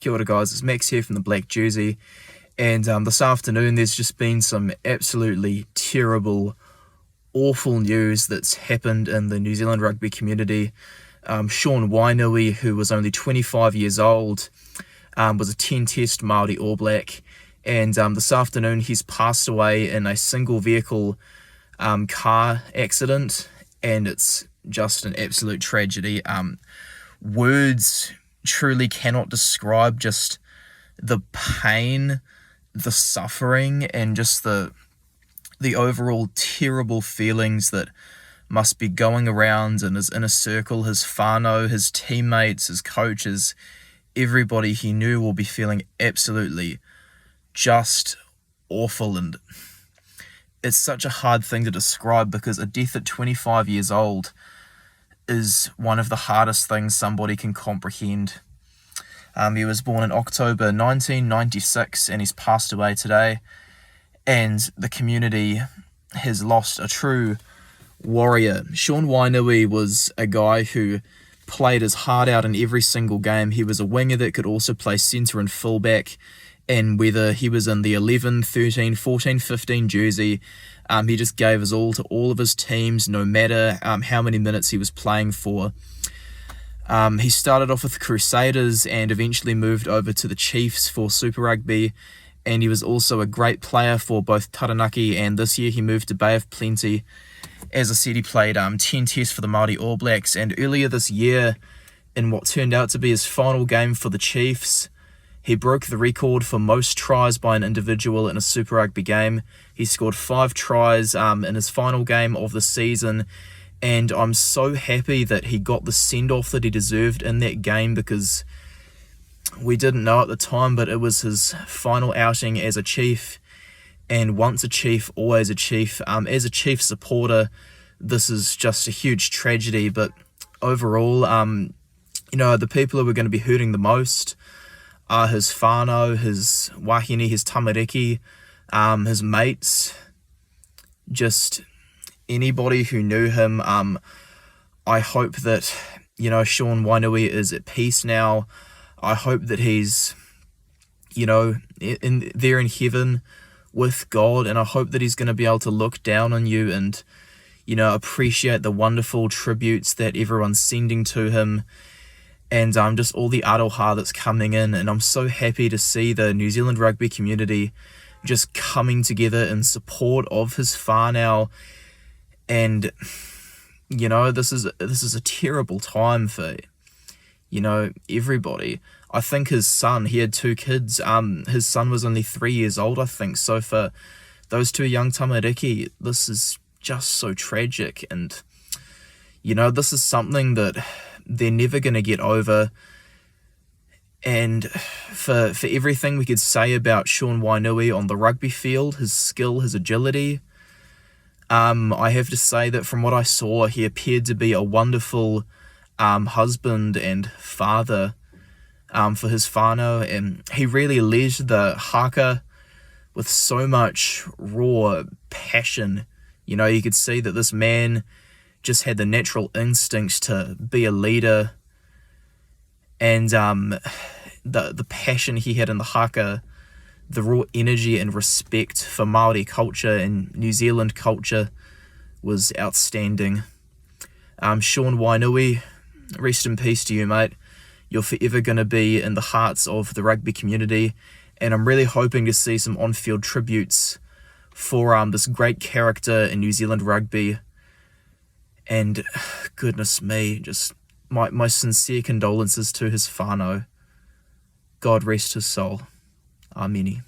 Kia ora guys, it's Max here from the Black Jersey, and this afternoon there's just been some absolutely terrible, awful news that's happened in the New Zealand rugby community. Wainui, who was only 25 years old, was a 10-test Māori All Black, and this afternoon he's passed away in a single vehicle car accident, and it's just an absolute tragedy. Words truly cannot describe just the pain, the suffering, and just the overall terrible feelings that must be going around in his inner circle. His whanau, his teammates, his coaches, everybody he knew will be feeling absolutely just awful. And it's such a hard thing to describe, because a death at 25 years old is one of the hardest things somebody can comprehend. He was born in October 1996 and he's passed away today, and the community has lost a true warrior. Wainui was a guy who played his heart out in every single game. He was a winger that could also play centre and fullback, and whether he was in the 11, 13, 14, 15 jersey, he just gave his all to all of his teams, no matter how many minutes he was playing for. He started off with the Crusaders and eventually moved over to the Chiefs for Super Rugby, and he was also a great player for both Taranaki, and this year he moved to Bay of Plenty. As I said, he played 10 tests for the Māori All Blacks, and earlier this year, in what turned out to be his final game for the Chiefs, he broke the record for most tries by an individual in a Super Rugby game. He scored 5 tries in his final game of the season, and I'm so happy that he got the send-off that he deserved in that game, because we didn't know at the time, but it was his final outing as a Chief, and once a Chief, always a Chief. As a Chief supporter, this is just a huge tragedy, but overall, the people who are going to be hurting the most are his whanau, his wahine, his tamariki, his mates, just anybody who knew him. I hope that, Wainui is at peace now. I hope that he's, there in heaven with God, and I hope that he's going to be able to look down on you and, appreciate the wonderful tributes that everyone's sending to him, and just all the aroha that's coming in. And I'm so happy to see the New Zealand rugby community just coming together in support of his whanau. And this is a terrible time for everybody. I think his son, he had 2 kids, his son was only 3 years old, I think. So for those 2 young tamariki, this is just so tragic, and this is something that they're never going to get over. And for everything we could say about Wainui on the rugby field, his skill, his agility, I have to say that from what I saw, he appeared to be a wonderful husband and father for his whanau, and he really led the haka with so much raw passion. You could see that this man just had the natural instincts to be a leader, and the passion he had in the haka, the raw energy and respect for Māori culture and New Zealand culture was outstanding. Wainui, rest in peace to you, mate. You're forever going to be in the hearts of the rugby community, and I'm really hoping to see some on-field tributes for this great character in New Zealand rugby. And goodness me, just my sincere condolences to his whanau. God rest his soul. Ameni.